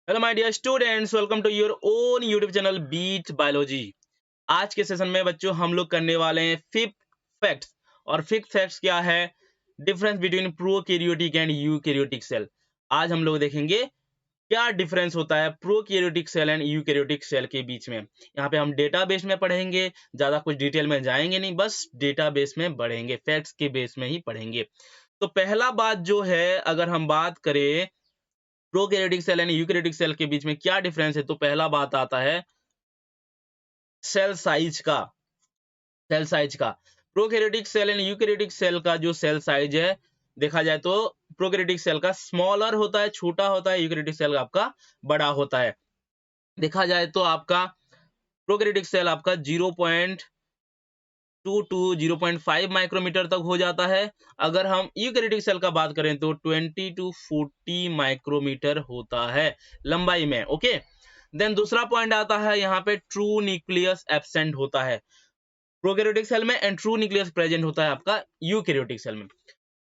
Hello my dear students, welcome to your own YouTube channel beat biology. आज के session में बच्चों हम लोग करने वाले हैं फिफ्थ फैक्ट्स। और फिफ्थ फैक्ट्स क्या है? Difference between prokaryotic and eukaryotic cell. आज हम लोग देखेंगे क्या डिफरेंस होता है prokaryotic cell and eukaryotic cell के बीच में। यहाँ पे हम डेटाबेस में पढ़ेंगे, ज्यादा कुछ डिटेल में जाएंगे नहीं, बस डेटाबेस में पढ़ेंगे, फैक्ट्स के बेस में ही पढ़ेंगे। तो पहला बात जो है, अगर हम बात करें prokaryotic cell and eukaryotic cell के बीच में क्या डिफरेंस है, तो पहला बात आता है सेल साइज का। सेल साइज का prokaryotic cell and eukaryotic cell का जो सेल साइज है, देखा जाए तो प्रोकैरियोटिक सेल का स्मॉलर होता है, छोटा होता है, यूकैरियोटिक सेल आपका बड़ा होता है। देखा जाए तो आपका प्रोकैरियोटिक सेल आपका 0.2 टू 0.5 माइक्रोमीटर तक हो जाता है। अगर हम यूकैरियोटिक सेल का बात करें तो 20 टू 40 माइक्रोमीटर होता है लंबाई में। ओके, देन दूसरा पॉइंट आता है यहाँ पे ट्रू न्यूक्लियस एब्सेंट होता है प्रोकैरियोटिक सेल में एंड ट्रू न्यूक्लियस प्रेजेंट होता है आपका यूकैरियोटिक सेल में।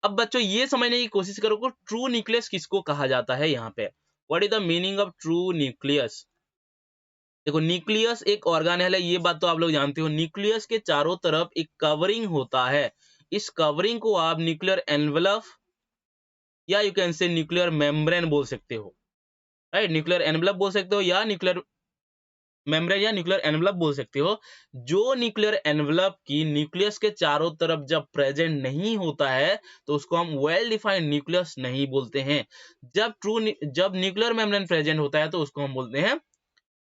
अब बच्चों ये समझने की कोशिश करो कि ट्रू न्यूक्लियस किसको कहा जाता है। यहाँ पे what is the meaning of true nucleus? देखो, न्यूक्लियस एक ऑर्गेनेल है, ये बात तो आप लोग जानते हो। न्यूक्लियस के चारों तरफ एक कवरिंग होता है। इस कवरिंग को आप न्यूक्लियर एनवेलप या you can say nuclear membrane बोल सकते हो। राइट, न्यूक्लियर एनवेलप बोल सकते हो या न्यूक्लियर मेम्ब्रेन या न्यूक्लियर एनवेलप बोल सकते हो। जो न्यूक्लियर एनवेलप की न्यूक्लियस के चारों तरफ जब प्रेजेंट नहीं होता है तो उसको हम वेल डिफाइंड न्यूक्लियस नहीं बोलते हैं। जब न्यूक्लियर मेम्ब्रेन प्रेजेंट होता है तो उसको हम बोलते हैं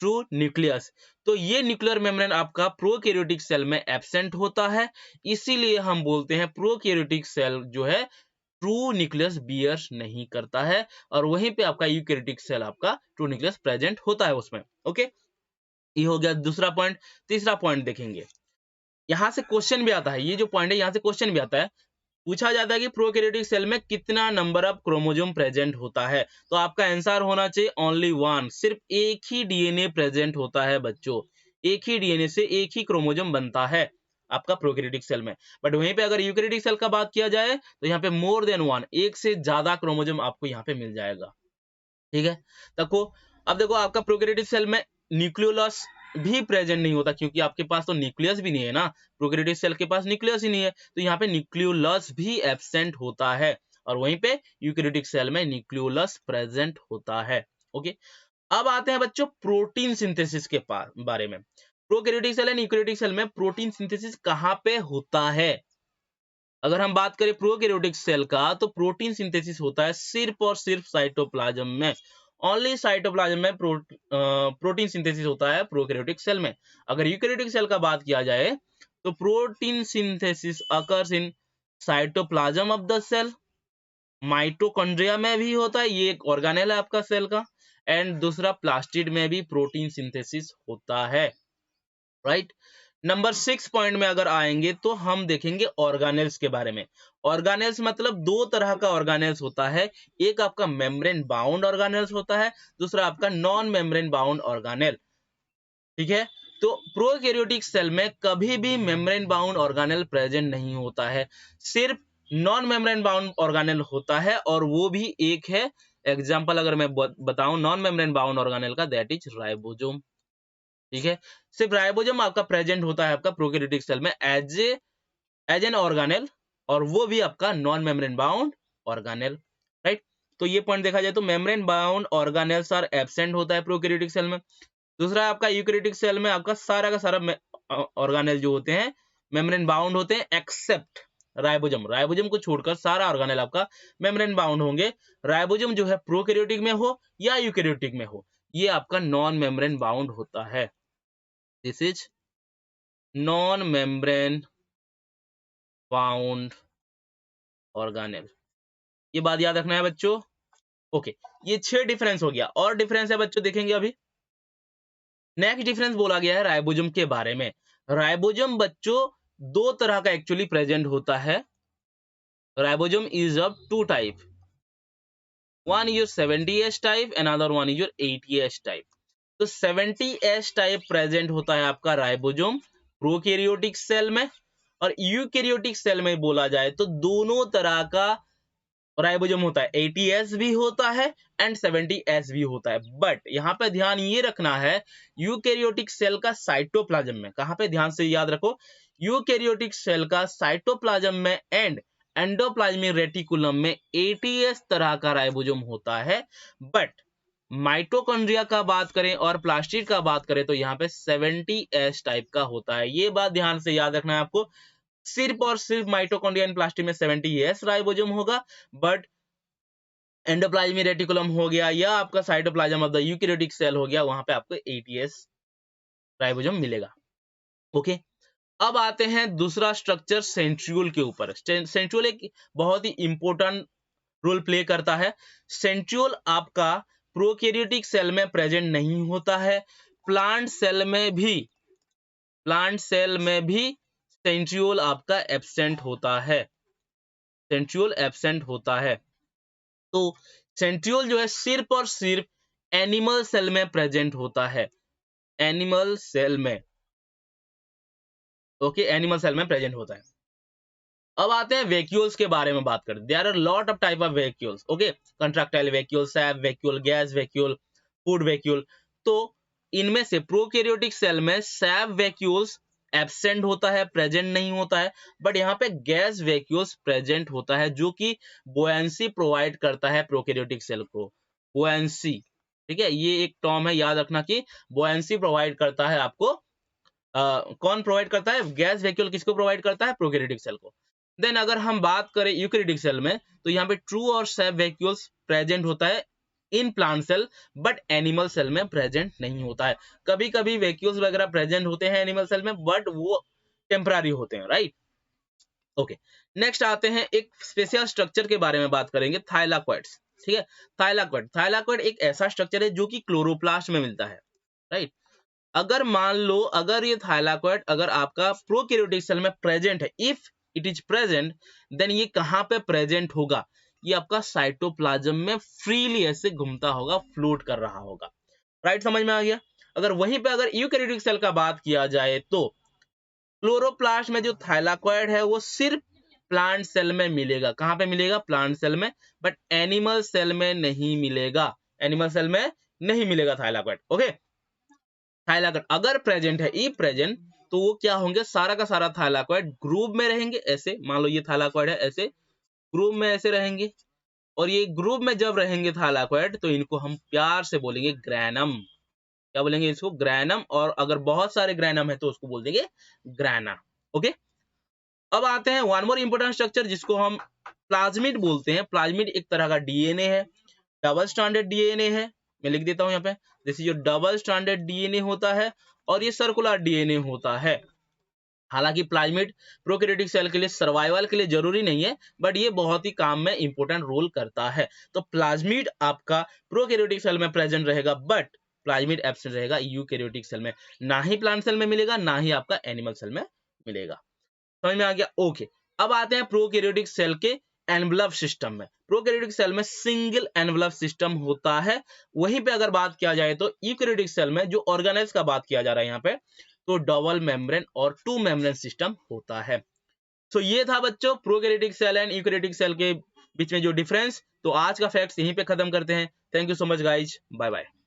ट्रू न्यूक्लियस। तो ये न्यूक्लियर मेम्ब्रेन आपका प्रोकैरियोटिक सेल में एब्सेंट होता है, इसीलिए हम बोलते हैं प्रोकैरियोटिक सेल जो है ट्रू न्यूक्लियस बियर नहीं करता है, और वहीं पे आपका यूकैरियोटिक सेल आपका ट्रू न्यूक्लियस प्रेजेंट होता है उसमें। ओके, ये हो गया दूसरा पॉइंट। तीसरा पॉइंट देखेंगे, यहाँ से क्वेश्चन भी आता है। ये जो पॉइंट है यहाँ से क्वेश्चन भी आता है। पूछा जाता है कि प्रोकैरियोटिक सेल में कितना नंबर ऑफ क्रोमोसोम प्रेजेंट होता है, तो आपका आंसर होना चाहिए ओनली वन। सिर्फ एक ही डीएनए प्रेजेंट होता है बच्चों, एक ही डीएनए से एक ही क्रोमोसोम बनता है आपका प्रोकैरियोटिक सेल में। बट वहीं पे अगर यूकैरियोटिक सेल का बात किया जाए तो यहाँ पे मोर देन वन, एक से ज्यादा क्रोमोसोम आपको यहाँ पे मिल जाएगा। ठीक है, देखो, अब देखो आपका प्रोकैरियोटिक सेल में न्यूक्लियोलस भी प्रेजेंट नहीं होता, क्योंकि आपके पास तो न्यूक्लियस भी नहीं है ना। प्रोकैरियोटिक सेल के पास न्यूक्लियस ही नहीं है, तो यहाँ पे न्यूक्लियोलस भी एब्सेंट होता है, और वहीं पे यूकैरियोटिक सेल में न्यूक्लियोलस प्रेजेंट होता है। ओके, अब आते हैं बच्चों प्रोटीन सिंथेसिस के बारे में। Prokaryotic cell and eukaryotic cell में प्रोटीन सिंथेसिस कहाँ पे होता है? अगर हम बात करें प्रोकैरियोटिक सेल का, तो प्रोटीन सिंथेसिस होता है सिर्फ और सिर्फ साइटोप्लाज्म में। ओनली साइटोप्लाज्म में प्रोटीन सिंथेसिस होता है प्रोकैरियोटिक सेल में। अगर यूकैरियोटिक सेल का बात किया जाए तो protein synthesis occurs in cytoplasm of the cell, mitochondria में भी होता है, ये एक ऑर्गेनेल है आपका सेल का, एंड दूसरा प्लास्टिड में भी प्रोटीन सिंथेसिस होता है। राइट, नंबर 6 पॉइंट में अगर आएंगे तो हम देखेंगे ऑर्गेनेल्स के बारे में। ऑर्गेनेल्स मतलब दो तरह का ऑर्गेनेल्स होता है, एक आपका मेम्ब्रेन बाउंड ऑर्गेनेल्स होता है, दूसरा आपका नॉन मेम्ब्रेन बाउंड ऑर्गेनेल। ठीक है, तो प्रोकैरियोटिक सेल में कभी भी मेम्ब्रेन बाउंड ऑर्गेनेल प्रेजेंट नहीं होता है, सिर्फ नॉन मेम्ब्रेन बाउंड ऑर्गेनेल होता है, और वो भी एक है। एग्जांपल अगर मैं बताऊं नॉन मेम्ब्रेन बाउंड ऑर्गेनेल का, दैट इज राइबोसोम। ठीक है, सिर्फ राइबोसोम आपका प्रेजेंट होता है आपका प्रोकैरियोटिक सेल में एज एन ऑर्गेनेल, और वो भी आपका non membrane bound organelle. Right, तो ये पॉइंट देखा जाए तो membrane bound organelles are absent होता है प्रोकैरियोटिक सेल में। दूसरा आपका यूकैरियोटिक सेल में आपका सारा का सारा ऑर्गेनेल जो होते हैं मेम्ब्रेन बाउंड होते हैं, एक्सेप्ट राइबोसोम। राइबोसोम को छोड़कर सारा ऑर्गेनेल आपका मेम्ब्रेन बाउंड होंगे। राइबोसोम जो है प्रोकैरियोटिक में हो या यूकैरियोटिक में हो, ये आपका नॉन मेम्ब्रेन बाउंड होता है। This is non membrane bound organelle, ये बात याद रखना है बच्चों। ओके, ये 6 डिफरेंस हो गया, और डिफरेंस है बच्चों देखेंगे अभी। नेक्स्ट डिफरेंस बोला गया है राइबोसोम के बारे में। राइबोसोम बच्चों दो तरह का एक्चुअली प्रेजेंट होता है। Ribosome is of two type, one is your 70S type, another one is your 80S type. तो 70S टाइप प्रेजेंट होता है आपका राइबोसोम प्रोकैरियोटिक सेल में, और यूकैरियोटिक सेल में बोला जाए तो दोनों तरह का राइबोसोम होता है 80S भी होता है एंड 70S भी होता है। बट यहाँ पे ध्यान ये रखना है यूकैरियोटिक सेल का साइटोप्लाज्म में, कहाँ पे ध्यान से याद रखो, यूकैरियोटिक सेल का साइटोप्लाज्म में एंड एंडोप्लाज्मिक रेटिकुलम में 80S तरह का राइबोसोम होता है। बट माइटोकॉन्ड्रिया का बात करें और प्लास्टिड का बात करें तो यहाँ पे 70S टाइप का होता है। ये बात ध्यान से याद रखना है आपको, सिर्फ और सिर्फ माइटोकॉन्ड्रिया एंड प्लास्टिड में 70S राइबोसोम होगा, बट एंडोप्लाज्मिक रेटिकुलम हो गया या आपका cytoplasm of the eukaryotic cell हो गया, वहां पे आपको 80S राइबोसोम मिलेगा। ओके, अब आते हैं दूसरा स्ट्रक्चर सेंट्रियोल के ऊपर। सेंट्रियोल एक बहुत ही इंपॉर्टेंट रोल प्ले करता है। सेंट्रियोल आपका प्रोकैरियोटिक सेल में प्रेजेंट नहीं होता है, प्लांट सेल में भी सेंट्रियोल आपका एब्सेंट होता है, सेंट्रियोल एब्सेंट होता है। तो सेंट्रियोल जो है सिर्फ और सिर्फ एनिमल सेल में प्रेजेंट होता है, एनिमल सेल में। ओके, एनिमल सेल में प्रेजेंट होता है। अब आते हैं वैक्यूल्स के बारे में बात करते हैं। There are lot of type of vacuoles. Okay, contractile vacuole, sap vacuole, gas vacuole, food vacuole. तो इनमें से प्रोकैरियोटिक सेल में सैप वैक्यूल्स एब्सेंट होता है, प्रेजेंट नहीं होता है। बट यहाँ पे गैस वैक्यूल्स प्रेजेंट होता है, जो कि बुयांसी प्रोवाइड करता है प्रोकैरियोटिक सेल को। बुयांसी, ठीक है, ये एक टर्म है, याद रखना कि बुयांसी प्रोवाइड करता है आपको। कौन प्रोवाइड करता है? गैस वैक्यूल किसको प्रोवाइड करता है? प्रोकैरियोटिक सेल को। देन अगर हम बात करें यूकैरियोटिक सेल में, तो यहाँ पे ट्रू और सैप वैक्यूल्स प्रेजेंट होता है in plant cell, but animal cell में प्रेजेंट नहीं होता है। कभी कभी वैक्यूल्स वगैरह प्रेजेंट होते हैं एनिमल सेल में, बट वो टेम्पररी होते हैं, राइट। ओके, नेक्स्ट आते हैं एक स्पेशल स्ट्रक्चर के बारे में बात करेंगे, थाइलाकोइड्स। ठीक है, थाइलाकोइड एक ऐसा स्ट्रक्चर है जो कि क्लोरोप्लास्ट में मिलता है, राइट। अगर मान लो अगर ये थाइलाकोइड अगर आपका प्रोकैरियोटिक सेल में प्रेजेंट है, if it is present, then ये कहां पे प्रेजेंट होगा? ये आपका साइटोप्लाज्म में फ्रीली ऐसे घूमता होगा, फ्लोट कर रहा होगा, राइट। समझ में आ गया। अगर वहीं पे अगर यूकैरियोटिक सेल का बात किया जाए तो क्लोरोप्लास्ट में जो थाइलाकोइड है वो सिर्फ प्लांट सेल में मिलेगा। कहां पे मिलेगा? प्लांट सेल में, बट एनिमल सेल में नहीं मिलेगा, एनिमल सेल में नहीं मिलेगा थाइलाकोइड। ओके, थाइलाकोइड अगर प्रेजेंट है, ई प्रेजेंट, तो वो क्या होंगे? सारा का सारा थाइलाकोइड ग्रुप में रहेंगे ऐसे। मान लो ये थाइलाकोइड है, ऐसे ग्रुप में ऐसे रहेंगे, और ये ग्रुप में जब रहेंगे थाइलाकोइड तो इनको हम प्यार से बोलेंगे ग्रैनम। क्या बोलेंगे इसको? ग्रैनम। और अगर बहुत सारे ग्रैनम है तो उसको बोल देंगे ग्रैना। ओके, अब आते हैं वन मोर इंपोर्टेंट स्ट्रक्चर जिसको हम प्लाज्मिड बोलते हैं। प्लाज्मिड एक तरह का डीएनए है, डबल स्ट्रैंडेड डीएनए है। मैं लिख देता हूं यहाँ पे, जैसे जो डबल स्ट्रैंडेड डीएनए होता है और ये सर्कुलर डीएनए होता है। हालांकि प्लाज्मिड प्रोकैरियोटिक सेल के लिए सर्वाइवल के लिए जरूरी नहीं है, बट ये बहुत ही काम में इंपॉर्टेंट रोल करता है। तो प्लाज्मिड आपका प्रोकैरियोटिक सेल में प्रेजेंट रहेगा, बट प्लाज्मिड एब्सेंट रहेगा यूकैरियोटिक सेल में। ना ही प्लांट सेल में मिलेगा, ना ही आपका एनिमल सेल में मिलेगा। समझ में आ गया? ओके, अब आते हैं प्रोकैरियोटिक सेल के एनवलप सिस्टम में। प्रोकैरियोटिक सेल में सिंगल एनवलप सिस्टम होता है। वहीं पे अगर बात किया जाए तो यूकैरियोटिक सेल में जो ऑर्गेनेल्स का बात किया जा रहा है यहाँ पे, तो डबल मेम्ब्रेन और टू मेम्ब्रेन सिस्टम होता है। तो ये था बच्चों prokaryotic cell and eukaryotic cell के बीच में जो डिफरेंस। तो आज का फैक्ट्स यहीं पे खत्म करते हैं। Thank you so much guys, bye bye.